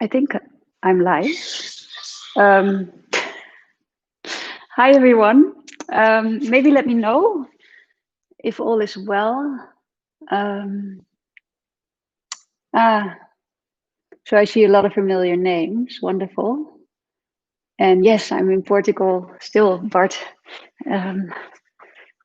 I think I'm live. Um, Hi, everyone. Maybe let me know if all is well. Um, ah, so I see a lot of familiar names. Wonderful. And yes, I'm in Portugal still, but um,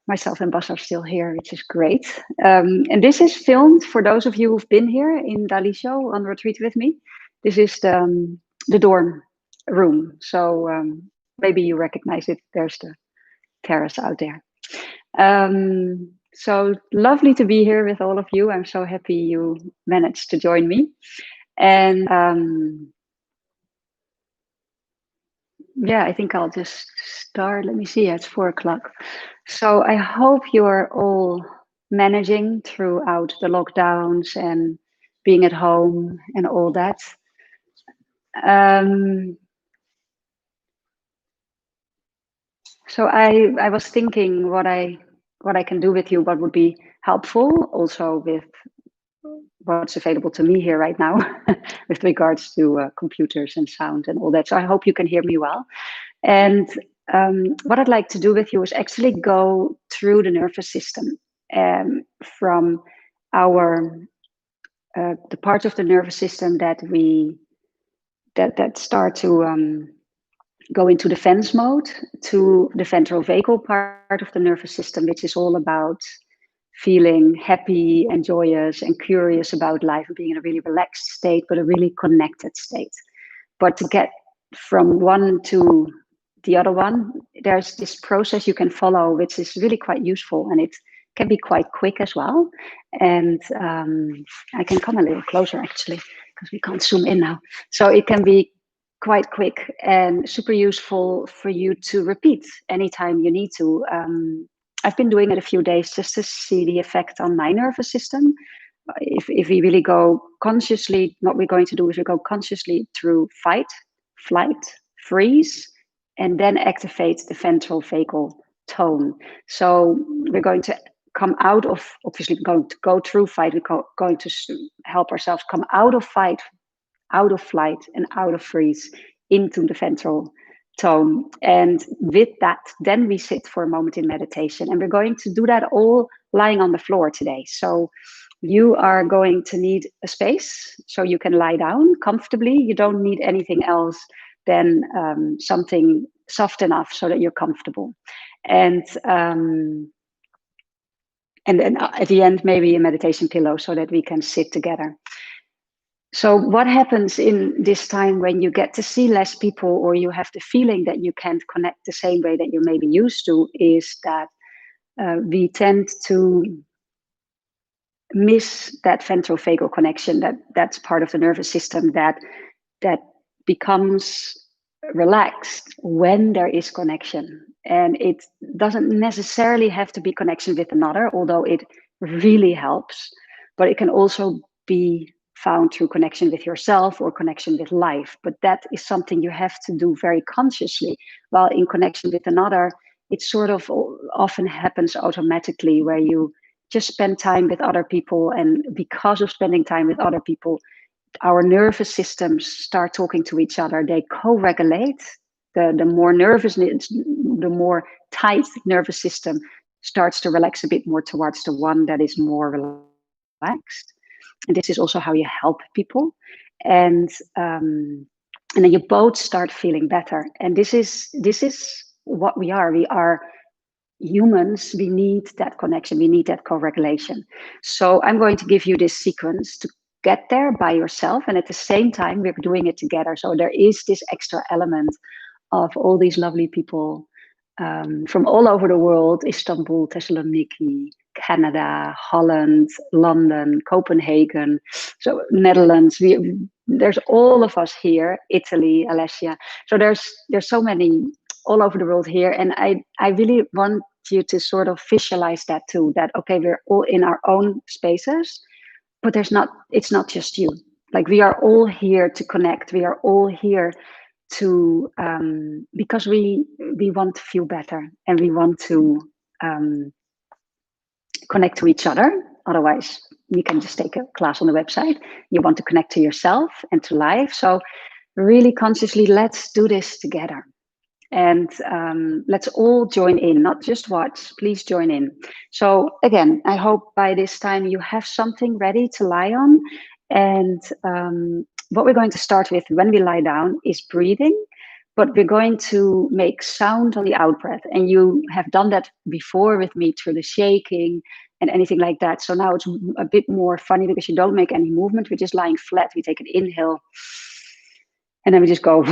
myself and Bas are still here, which is great. And this is filmed for those of you who've been here in Dalisho on retreat with me. This is the dorm room. So maybe you recognize it. There's the terrace out there. So lovely to be here with all of you. I'm so happy you managed to join me. And yeah, I think I'll just start. Let me see, it's 4 o'clock. So I hope you're all managing throughout the lockdowns and being at home and all that. So I was thinking what I can do with you, what would be helpful also with what's available to me here right now with regards to computers and sound and all that. So I hope you can hear me well. And what I'd like to do with you is actually go through the nervous system from our the parts of the nervous system that start to go into defense mode to the ventral vagal part of the nervous system, which is all about feeling happy and joyous and curious about life and being in a really relaxed state, but a really connected state. But to get from one to the other one, there's this process you can follow, which is really quite useful, and it can be quite quick as well. And I can come a little closer actually, because we can't zoom in now. So it can be quite quick and super useful for you to repeat anytime you need to. I've been doing it a few days just to see the effect on my nervous system. If we really go consciously, what we're going to do is we go consciously through fight, flight, freeze, and then activate the ventral vagal tone. So we're going to come out of, obviously, we're going to go through fight. We're going to help ourselves come out of fight, out of flight, and out of freeze into the ventral tone. And with that, then we sit for a moment in meditation. And we're going to do that all lying on the floor today. So you are going to need a space so you can lie down comfortably. You don't need anything else than something soft enough so that you're comfortable. And then at the end, maybe a meditation pillow so that we can sit together. So what happens in this time when you get to see less people, or you have the feeling that you can't connect the same way that you maybe used to, is that we tend to miss that ventral vagal connection. That's part of the nervous system that becomes relaxed when there is connection. And it doesn't necessarily have to be connection with another, although it really helps. But it can also be found through connection with yourself or connection with life. But that is something you have to do very consciously. While in connection with another, it sort of often happens automatically, where you just spend time with other people. And because of spending time with other people, our nervous systems start talking to each other. They co-regulate. The more nervousness, the more tight nervous system starts to relax a bit more towards the one that is more relaxed. And this is also how you help people. And then you both start feeling better. And this is what we are. We are humans. We need that connection. We need that co-regulation. So I'm going to give you this sequence to get there by yourself, and at the same time we're doing it together. So there is this extra element of all these lovely people from all over the world: Istanbul, Thessaloniki, Canada, Holland, London, Copenhagen, so Netherlands. There's all of us here, Italy, Alessia. So there's so many all over the world here, and I really want you to sort of visualize that too, that okay, we're all in our own spaces, but it's not just you. Like, we are all here to connect. We are all here to because we want to feel better, and we want to connect to each other. Otherwise, you can just take a class on the website. You want to connect to yourself and to life. So really consciously, let's do this together. And let's all join in, not just watch. Please join in. So again, I hope by this time you have something ready to lie on. And what we're going to start with when we lie down is breathing, but we're going to make sound on the out breath. And you have done that before with me through the shaking and anything like that. So now it's a bit more funny because you don't make any movement. We're just lying flat. We take an inhale and then we just go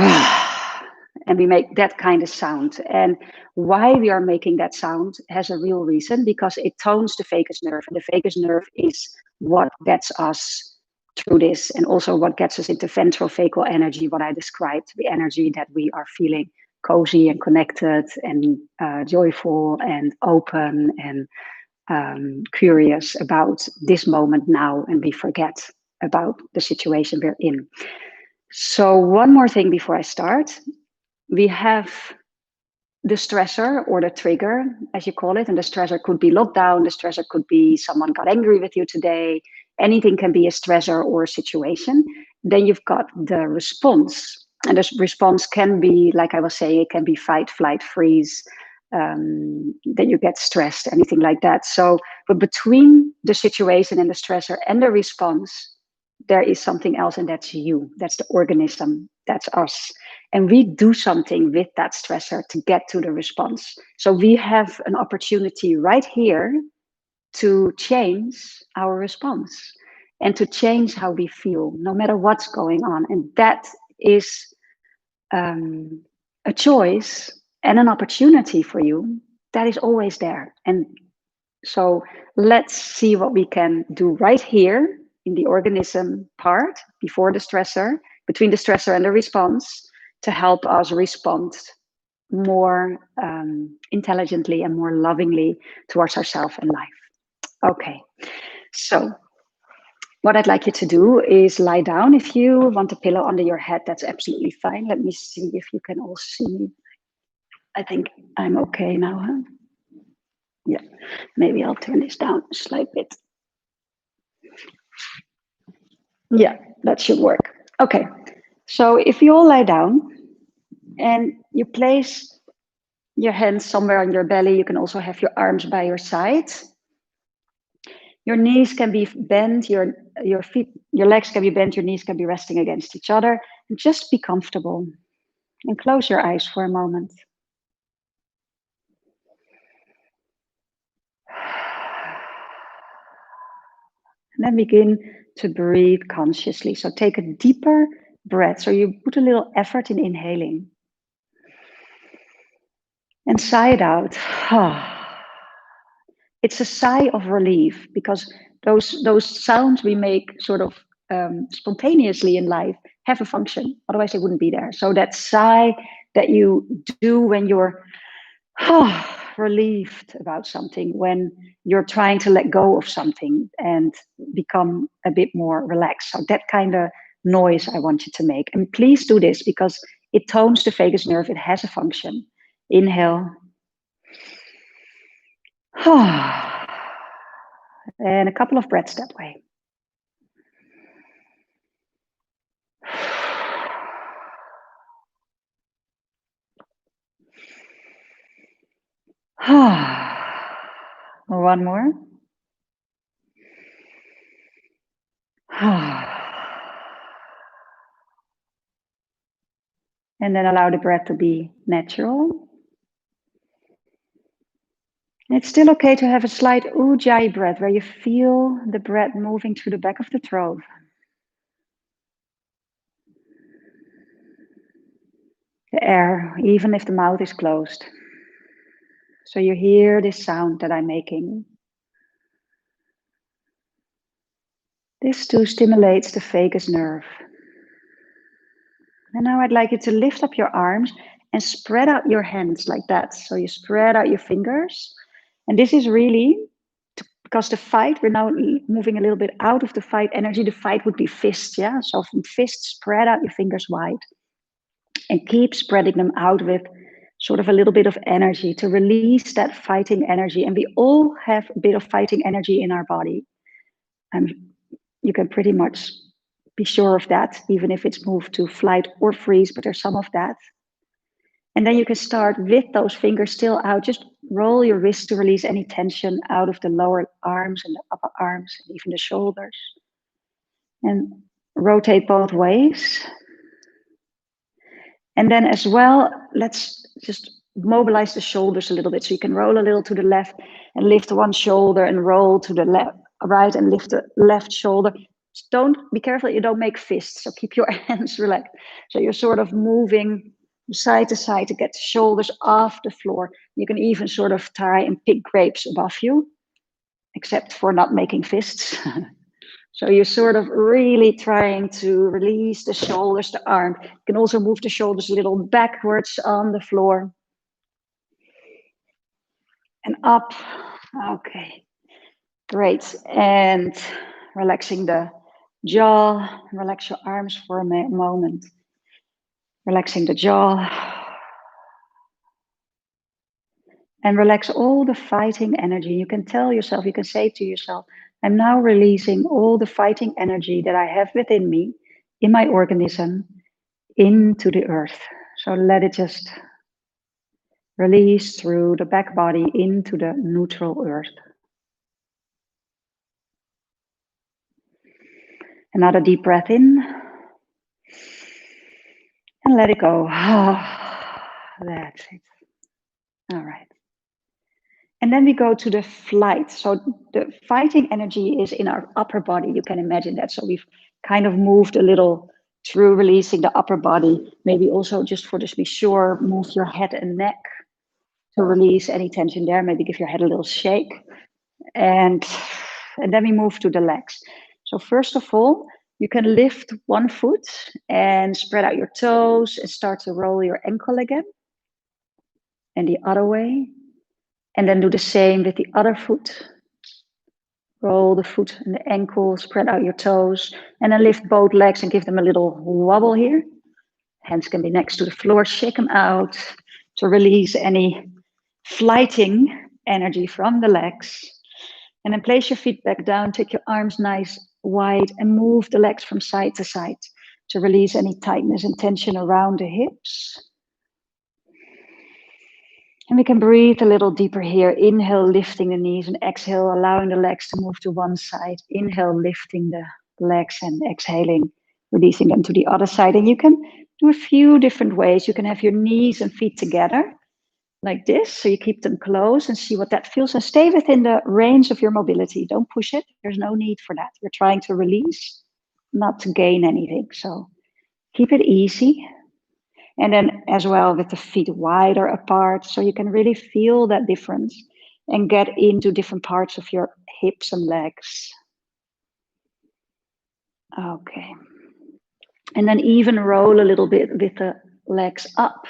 and we make that kind of sound. And why we are making that sound has a real reason, because it tones the vagus nerve. And the vagus nerve is what gets us through this, and also what gets us into ventral vagal energy, what I described, the energy that we are feeling cozy and connected and joyful and open and curious about this moment now, and we forget about the situation we're in. So one more thing before I start. We have the stressor or the trigger, as you call it, and the stressor could be lockdown, the stressor could be someone got angry with you today, anything can be a stressor or a situation. Then you've got the response, and the response can be, like I was saying, it can be fight, flight, freeze, then you get stressed, anything like that. So, but between the situation and the stressor and the response, there is something else, and that's you, that's the organism, that's us. And we do something with that stressor to get to the response. So we have an opportunity right here to change our response and to change how we feel, no matter what's going on. And that is a choice and an opportunity for you that is always there. And so let's see what we can do right here in the organism part, before the stressor, between the stressor and the response, to help us respond more intelligently and more lovingly towards ourselves and life. Okay, so what I'd like you to do is lie down. If you want a pillow under your head, that's absolutely fine. Let me see if you can all see me. I think I'm okay now, huh? Yeah, maybe I'll turn this down a slight bit. Yeah, that should work. Okay, so if you all lie down and you place your hands somewhere on your belly, you can also have your arms by your sides. Your knees can be bent, your feet, your legs can be bent, your knees can be resting against each other. And just be comfortable and close your eyes for a moment. And then begin to breathe consciously. So take a deeper breath. So you put a little effort in inhaling. And sigh it out. It's a sigh of relief, because those sounds we make sort of spontaneously in life have a function. Otherwise, they wouldn't be there. So that sigh that you do when you're relieved about something, when you're trying to let go of something and become a bit more relaxed. So that kind of noise I want you to make. And please do this, because it tones the vagus nerve. It has a function. Inhale. And a couple of breaths that way. One more. And then allow the breath to be natural. It's still okay to have a slight ujjayi breath, where you feel the breath moving through the back of the throat. The air, even if the mouth is closed. So you hear this sound that I'm making. This too stimulates the vagus nerve. And now I'd like you to lift up your arms and spread out your hands like that. So you spread out your fingers. And this is really, because the fight, we're now moving a little bit out of the fight energy. The fight would be fists, yeah? So from fists, spread out your fingers wide. And keep spreading them out with sort of a little bit of energy to release that fighting energy. And we all have a bit of fighting energy in our body. You can pretty much be sure of that, even if it's moved to flight or freeze, but there's some of that. And then you can start with those fingers still out. Just roll your wrists to release any tension out of the lower arms and the upper arms, and even the shoulders. And rotate both ways. And then as well, let's just mobilize the shoulders a little bit. So you can roll a little to the left and lift one shoulder, and roll to the right and lift the left shoulder. Just don't be careful you don't make fists. So keep your hands relaxed. So you're sort of moving side to side to get the shoulders off the floor. You can even sort of try and pick grapes above you, except for not making fists. So you're sort of really trying to release the shoulders, the arm. You can also move the shoulders a little backwards on the floor. And up. Okay, great. And relaxing the jaw. Relax your arms for a moment. Relaxing the jaw. And relax all the fighting energy. You can tell yourself, you can say to yourself, I'm now releasing all the fighting energy that I have within me, in my organism, into the earth. So let it just release through the back body into the neutral earth. Another deep breath in. And let it go. That's it. All right. And then we go to the flight. So the fighting energy is in our upper body. You can imagine that. So we've kind of moved a little through releasing the upper body. Maybe also just for this, be sure, move your head and neck to release any tension there. Maybe give your head a little shake. And then we move to the legs. So first of all, you can lift one foot and spread out your toes and start to roll your ankle again. And the other way. And then do the same with the other foot. Roll the foot and the ankle, spread out your toes, and then lift both legs and give them a little wobble here. Hands can be next to the floor, shake them out to release any flighting energy from the legs. And then place your feet back down, take your arms nice wide, and move the legs from side to side to release any tightness and tension around the hips. And we can breathe a little deeper here. Inhale, lifting the knees, and exhale, allowing the legs to move to one side. Inhale, lifting the legs, and exhaling, releasing them to the other side. And you can do a few different ways. You can have your knees and feet together like this. So you keep them close and see what that feels, and stay within the range of your mobility. Don't push it. There's no need for that. You're trying to release, not to gain anything. So keep it easy. And then as well with the feet wider apart, so you can really feel that difference and get into different parts of your hips and legs. Okay. And then even roll a little bit with the legs up.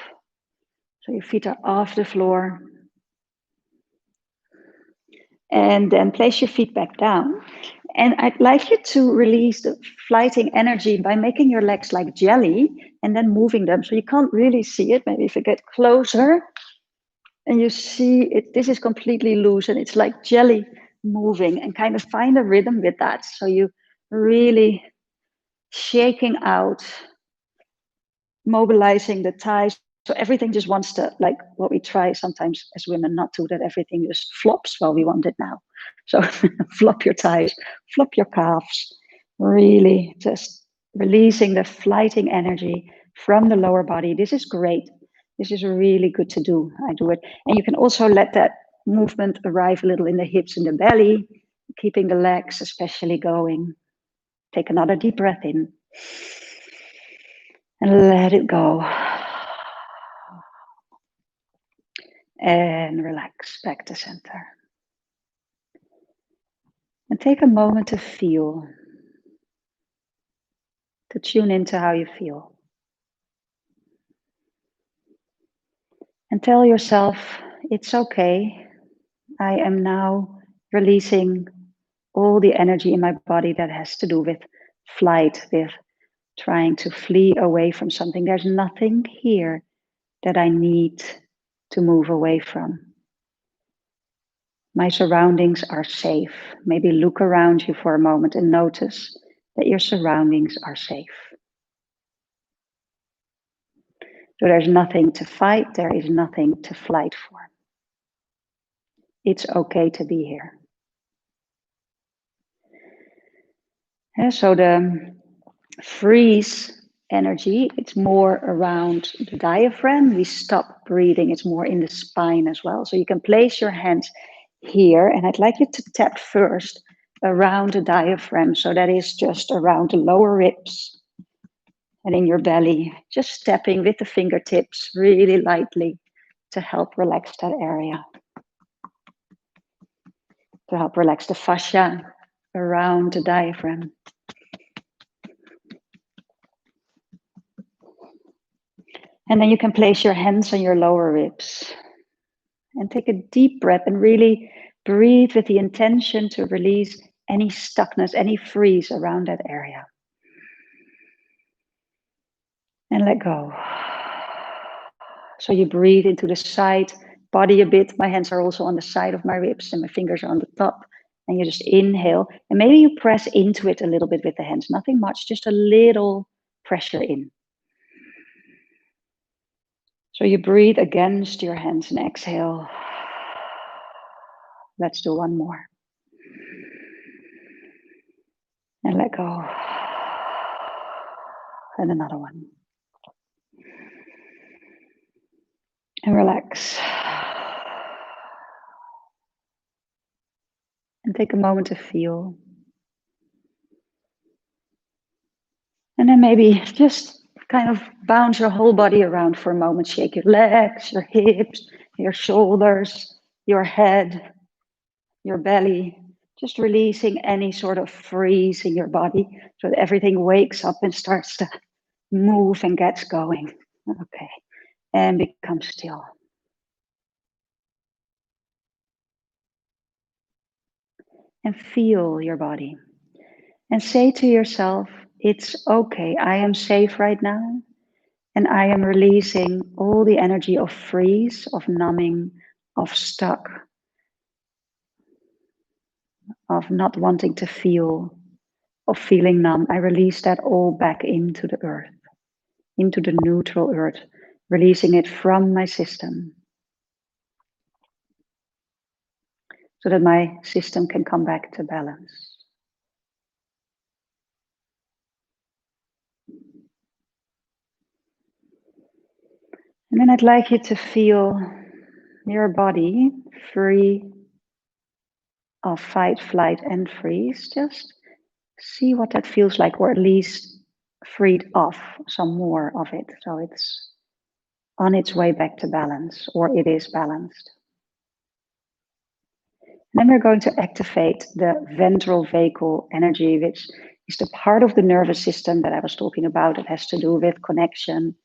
So your feet are off the floor. And then place your feet back down. And I'd like you to release the flighting energy by making your legs like jelly and then moving them. So you can't really see it. Maybe if you get closer and you see it, this is completely loose and it's like jelly moving, and kind of find a rhythm with that. So you really shaking out, mobilizing the thighs. So everything just wants to, like what we try sometimes as women not to, that everything just flops. Well, we want it now. So flop your thighs, flop your calves, really just releasing the flighting energy from the lower body. This is great. This is really good to do. I do it. And you can also let that movement arrive a little in the hips and the belly, keeping the legs especially going. Take another deep breath in. And let it go. And relax back to center. And take a moment to feel, to tune into how you feel. And tell yourself, it's okay. I am now releasing all the energy in my body that has to do with flight, with trying to flee away from something. There's nothing here that I need to move away from. My surroundings are safe. Maybe look around you for a moment and notice that your surroundings are safe. So there's nothing to fight, there is nothing to flight for. It's okay to be here. Yeah, so the freeze energy, it's more around the diaphragm. We stop breathing, it's more in the spine as well. So you can place your hands here, and I'd like you to tap first around the diaphragm. So that is just around the lower ribs and in your belly, just tapping with the fingertips really lightly to help relax that area, to help relax the fascia around the diaphragm. And then you can place your hands on your lower ribs and take a deep breath and really breathe with the intention to release any stuckness, any freeze around that area. And let go. So you breathe into the side body a bit. My hands are also on the side of my ribs and my fingers are on the top. And you just inhale. And maybe you press into it a little bit with the hands. Nothing much, just a little pressure in. So you breathe against your hands and exhale. Let's do one more. And let go. And another one. And relax. And take a moment to feel. And then maybe just kind of bounce your whole body around for a moment. Shake your legs, your hips, your shoulders, your head, your belly. Just releasing any sort of freeze in your body so that everything wakes up and starts to move and gets going. Okay. And become still. And feel your body. And say to yourself, it's okay. I am safe right now. And I am releasing all the energy of freeze, of numbing, of stuck, of not wanting to feel, of feeling numb. I release that all back into the earth, into the neutral earth, releasing it from my system so that my system can come back to balance. And then I'd like you to feel your body free of fight, flight, and freeze. Just see what that feels like, or at least freed off some more of it. So it's on its way back to balance, or it is balanced. And then we're going to activate the ventral vagal energy, which is the part of the nervous system that I was talking about. It has to do with connection,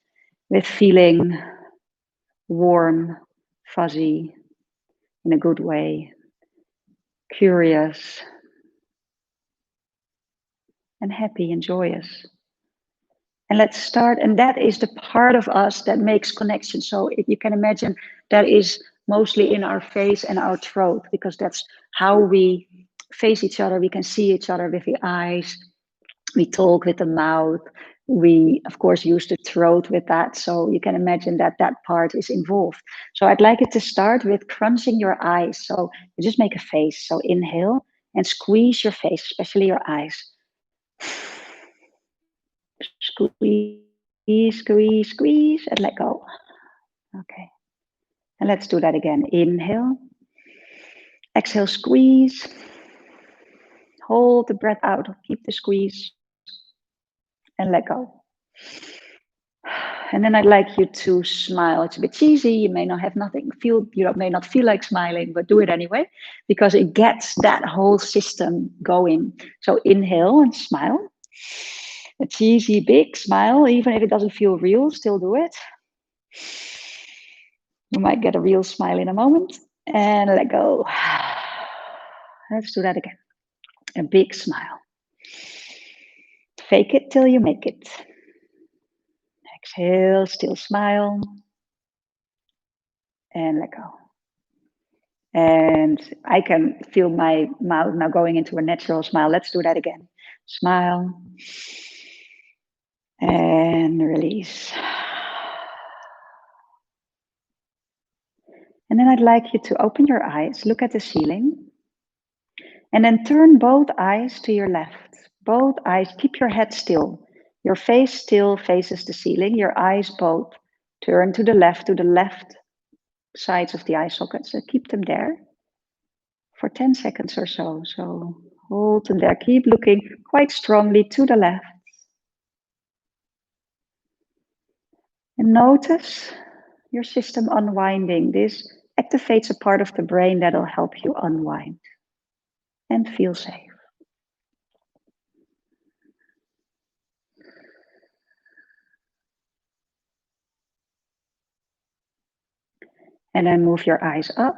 with feeling warm, fuzzy, in a good way, curious, and happy and joyous. And let's start. And that is the part of us that makes connection. So if you can imagine, that is mostly in our face and our throat, because that's how we face each other. We can see each other with the eyes. We talk with the mouth. We, of course, use the throat with that. So you can imagine that that part is involved. So I'd like it to start with crunching your eyes. So you just make a face. So inhale and squeeze your face, especially your eyes. Squeeze, squeeze, squeeze, and let go. Okay. And let's do that again. Inhale. Exhale, squeeze. Hold the breath out. Keep the squeeze. And let go. And then I'd like you to smile. It's a bit cheesy. You may not have nothing feel, you may not feel like smiling, but do it anyway, because it gets that whole system going. So inhale and smile. A cheesy big smile, even if it doesn't feel real, still do it. You might get a real smile in a moment. And let go. Let's do that again. A big smile. Fake it till you make it. Exhale, still smile. And let go. And I can feel my mouth now going into a natural smile. Let's do that again. Smile. And release. And then I'd like you to open your eyes, look at the ceiling, and then turn both eyes to your left. Both eyes, keep your head still. Your face still faces the ceiling. Your eyes both turn to the left sides of the eye sockets. So keep them there for 10 seconds or so. So hold them there. Keep looking quite strongly to the left. And notice your system unwinding. This activates a part of the brain that will help you unwind and feel safe. And then move your eyes up,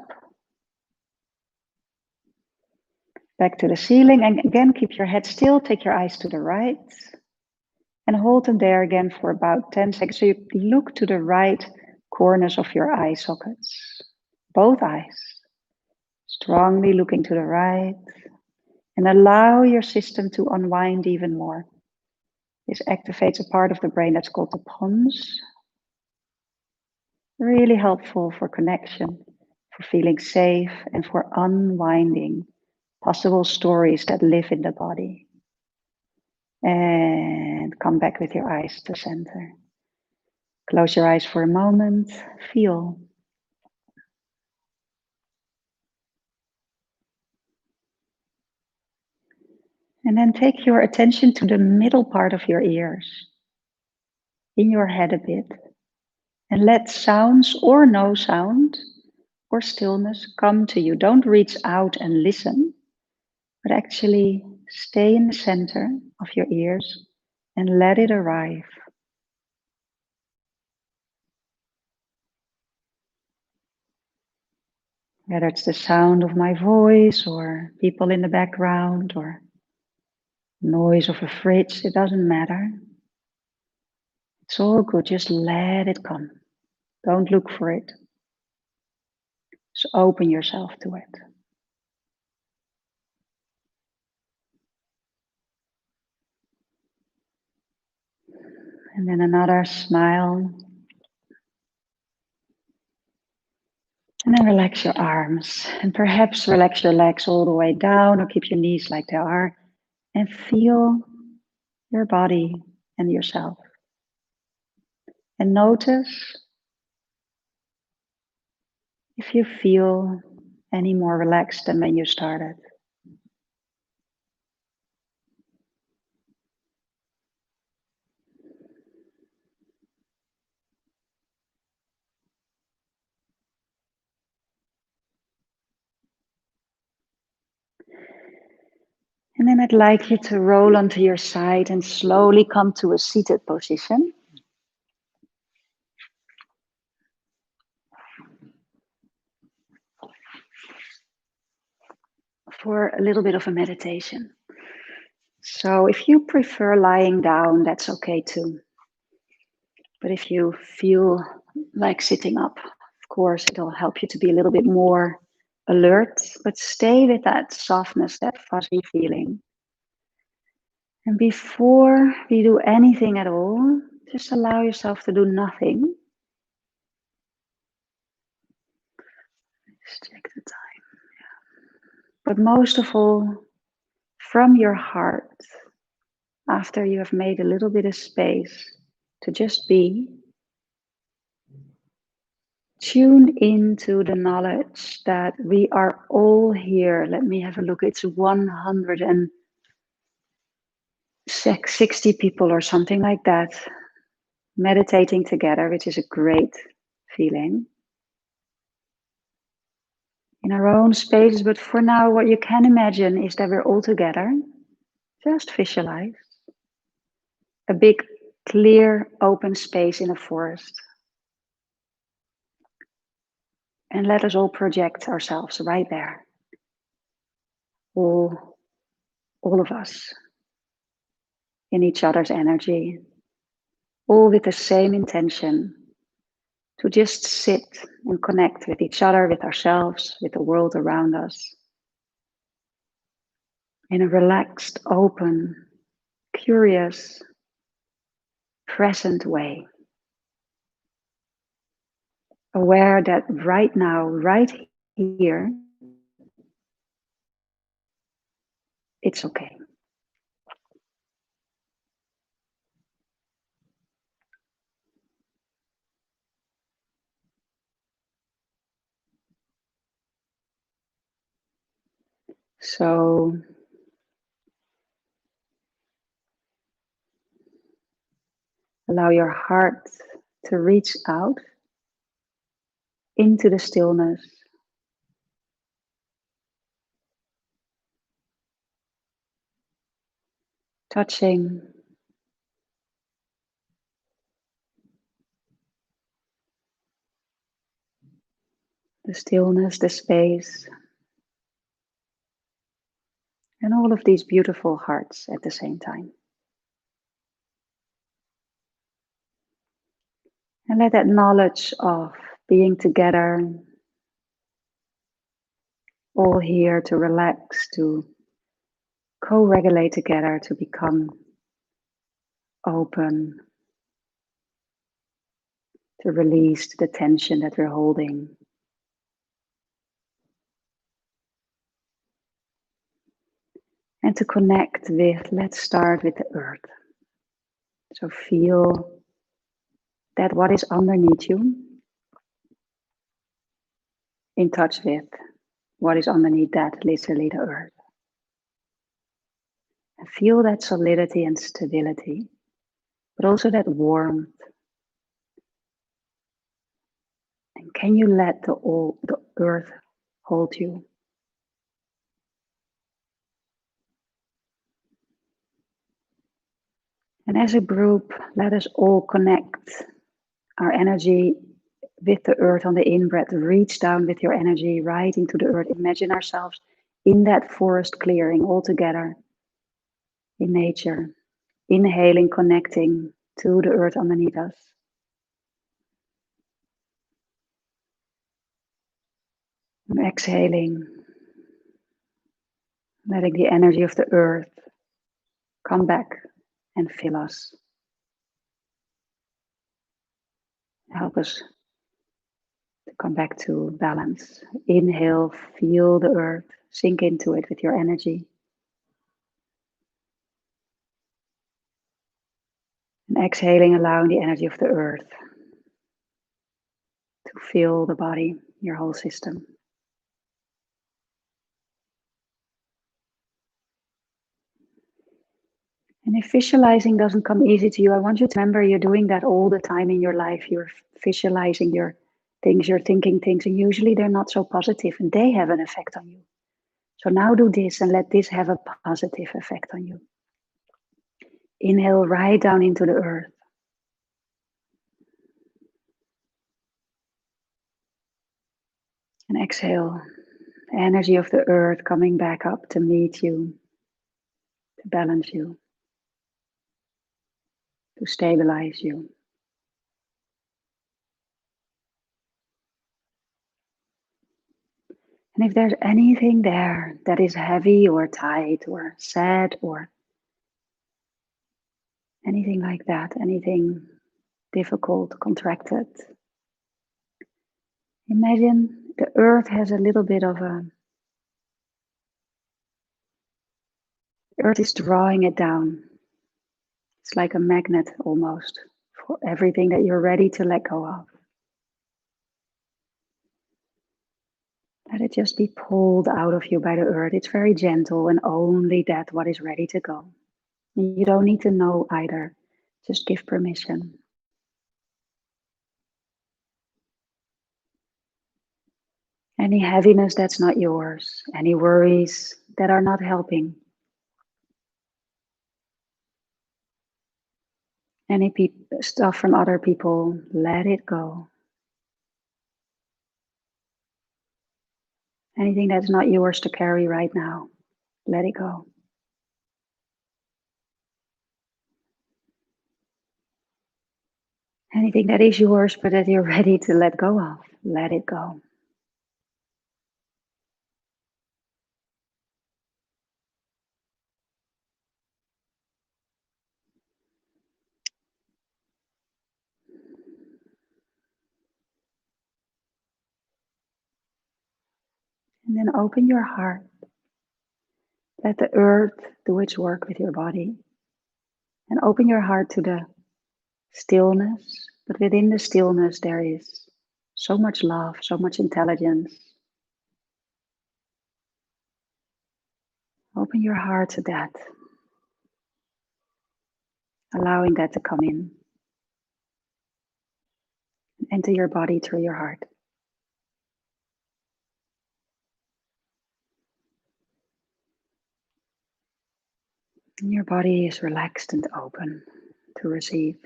back to the ceiling. And again, keep your head still. Take your eyes to the right and hold them there again for about 10 seconds. So you look to the right corners of your eye sockets, both eyes, strongly looking to the right, and allow your system to unwind even more. This activates a part of the brain that's called the pons. Really helpful for connection, for feeling safe, and for unwinding possible stories that live in the body. And come back with your eyes to center. Close your eyes for a moment. Feel. And then take your attention to the middle part of your ears, in your head a bit. And let sounds or no sound or stillness come to you. Don't reach out and listen, but actually stay in the center of your ears and let it arrive. Whether it's the sound of my voice or people in the background or noise of a fridge, it doesn't matter. It's all good, just let it come. Don't look for it. Just open yourself to it. And then another smile. And then relax your arms. And perhaps relax your legs all the way down or keep your knees like they are. And feel your body and yourself. And notice if you feel any more relaxed than when you started. And then I'd like you to roll onto your side and slowly come to a seated position. For a little bit of a meditation. So if you prefer lying down, that's okay too. But if you feel like sitting up, of course, it'll help you to be a little bit more alert, but stay with that softness, that fuzzy feeling. And before we do anything at all, just allow yourself to do nothing. Just check the time. But most of all, from your heart, after you have made a little bit of space to just be, tune into the knowledge that we are all here. Let me have a look. It's 160 people or something like that meditating together, which is a great feeling in our own spaces. But for now, what you can imagine is that we're all together. Just visualize a big, clear, open space in a forest. And let us all project ourselves right there. All of us in each other's energy, all with the same intention to just sit and connect with each other, with ourselves, with the world around us in a relaxed, open, curious, present way. Aware that right now, right here, it's okay. So allow your heart to reach out into the stillness. Touching the stillness, the space, and all of these beautiful hearts at the same time. And let that knowledge of being together, all here to relax, to co-regulate together, to become open, to release the tension that we're holding. And to connect with, let's start with the earth. So feel that what is underneath you, in touch with what is underneath that, literally the earth. And feel that solidity and stability, but also that warmth. And can you let the earth hold you? And as a group, let us all connect our energy with the earth on the in-breath. Reach down with your energy right into the earth. Imagine ourselves in that forest clearing all together in nature. Inhaling, connecting to the earth underneath us. And exhaling, letting the energy of the earth come back and fill us. Help us to come back to balance. Inhale, feel the earth, sink into it with your energy. And exhaling, allowing the energy of the earth to fill the body, your whole system. And if visualizing doesn't come easy to you, I want you to remember you're doing that all the time in your life. You're visualizing your things, you're thinking things, and usually they're not so positive and they have an effect on you. So now do this and let this have a positive effect on you. Inhale right down into the earth. And exhale, the energy of the earth coming back up to meet you, to balance you, to stabilize you. And if there's anything there that is heavy or tight or sad or anything like that, anything difficult, contracted, imagine the earth has a little bit of a, earth is drawing it down. It's like a magnet almost for everything that you're ready to let go of. Let it just be pulled out of you by the earth. It's very gentle and only that what is ready to go. And you don't need to know either. Just give permission. Any heaviness that's not yours, any worries that are not helping, any stuff from other people, let it go. Anything that's not yours to carry right now, let it go. Anything that is yours, but that you're ready to let go of, let it go. And then open your heart. Let the earth do its work with your body. And open your heart to the stillness. But within the stillness, there is so much love, so much intelligence. Open your heart to that, allowing that to come in. Enter your body through your heart. And your body is relaxed and open to receive.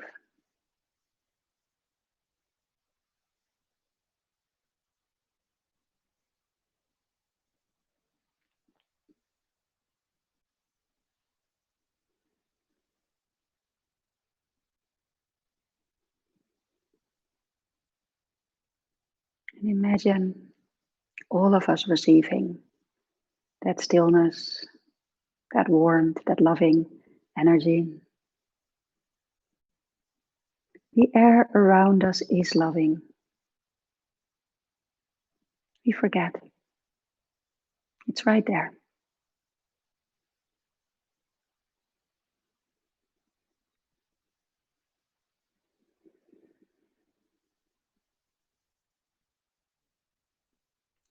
And imagine all of us receiving that stillness, that warmth, that loving energy. The air around us is loving. We forget. It's right there.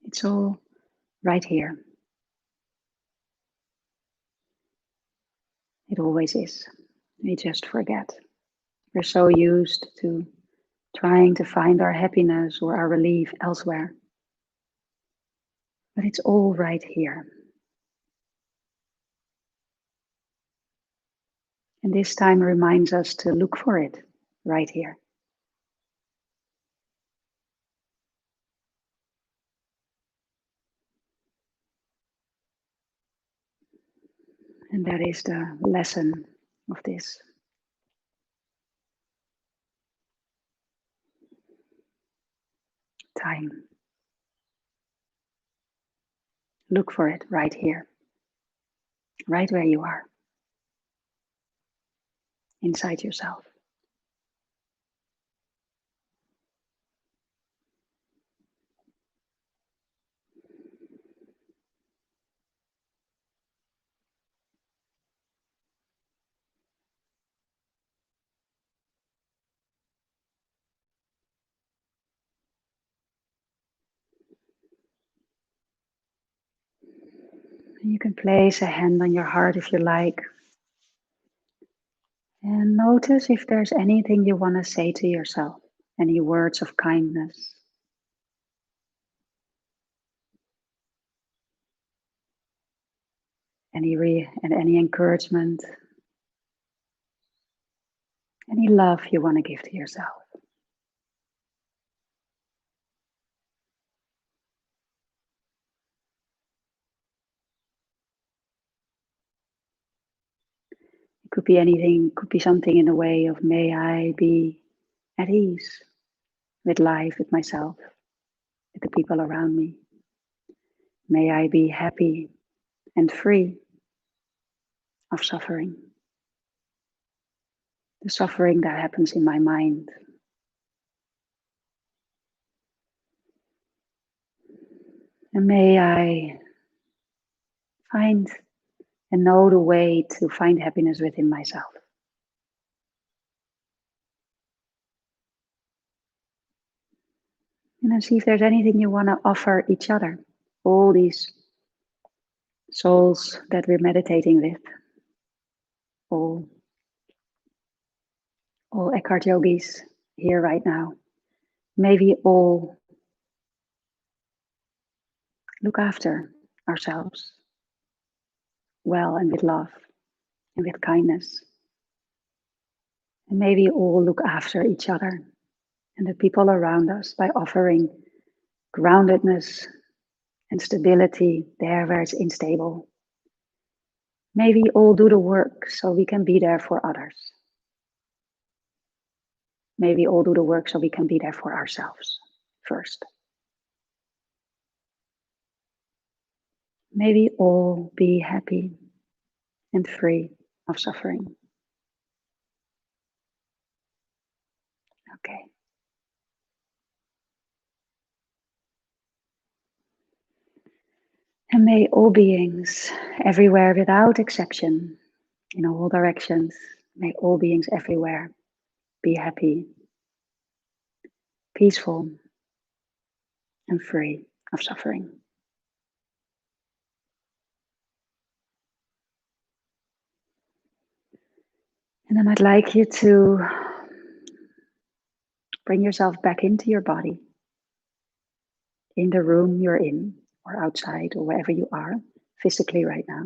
It's all right here. It always is. We just forget. We're so used to trying to find our happiness or our relief elsewhere. But it's all right here. And this time reminds us to look for it right here. And that is the lesson of this. Time. Look for it right here, right where you are, inside yourself. And you can place a hand on your heart if you like. And notice if there's anything you want to say to yourself, any words of kindness. Any encouragement, any love you want to give to yourself. It could be anything, could be something in the way of may I be at ease with life, with myself, with the people around me. May I be happy and free of suffering. The suffering that happens in my mind. And may I find and know the way to find happiness within myself. And then see if there's anything you want to offer each other. All these souls that we're meditating with. All Eckhart yogis here right now. May we all look after ourselves well and with love and with kindness. And may we all look after each other and the people around us by offering groundedness and stability there where it's unstable. May we all do the work so we can be there for others. may we all do the work so we can be there for ourselves first. May we all be happy and free of suffering. Okay. And may all beings everywhere without exception, in all directions, may all beings everywhere be happy, peaceful, and free of suffering. And then I'd like you to bring yourself back into your body, in the room you're in, or outside, or wherever you are physically right now.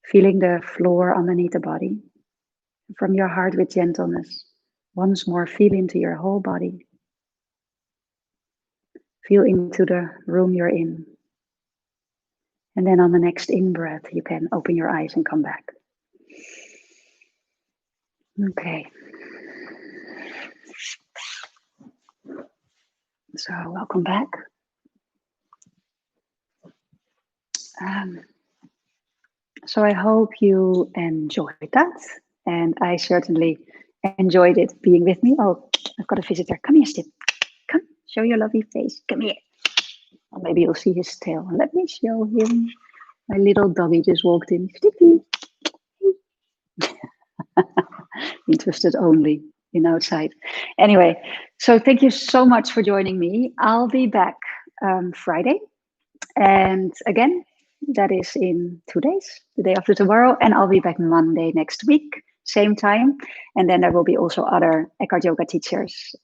Feeling the floor underneath the body. From your heart with gentleness, once more feel into your whole body. Feel into the room you're in. And then on the next in-breath, you can open your eyes and come back. Okay. So welcome back. So I hope you enjoyed that. And I certainly enjoyed it being with me. Oh, I've got a visitor. Come here, Stip. Come, show your lovely face. Come here. Or maybe you'll see his tail. Let me show him. My little doggy just walked in. Stippy. Interested only in outside. Anyway, so thank you so much for joining me. I'll be back Friday. And again, that is in 2 days, the day after tomorrow. And I'll be back Monday next week, same time. And then there will be also other Eckhart Yoga teachers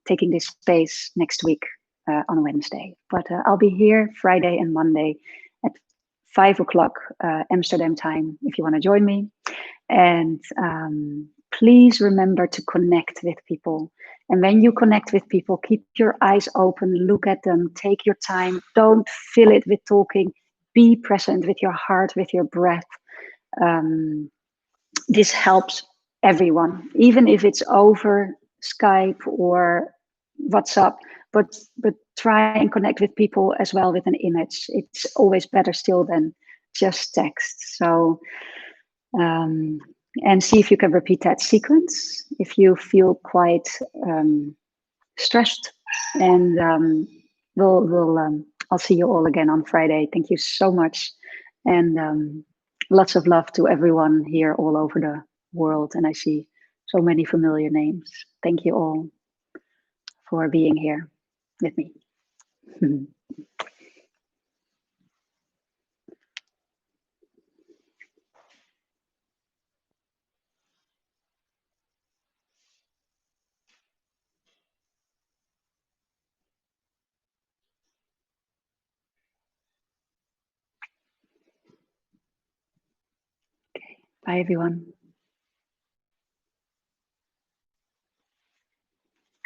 taking this space next week on Wednesday. But I'll be here Friday and Monday at 5 o'clock Amsterdam time if you want to join me. And please remember to connect with people. And when you connect with people, keep your eyes open, look at them, take your time. Don't fill it with talking. Be present with your heart, with your breath. This helps everyone, even if it's over Skype or WhatsApp. But try and connect with people as well with an image. It's always better still than just text. So and see if you can repeat that sequence if you feel quite stressed. And I'll see you all again on Friday. Thank you so much, and lots of love to everyone here all over the world. And I see so many familiar names. Thank you all for being here with me. Okay. Bye, everyone.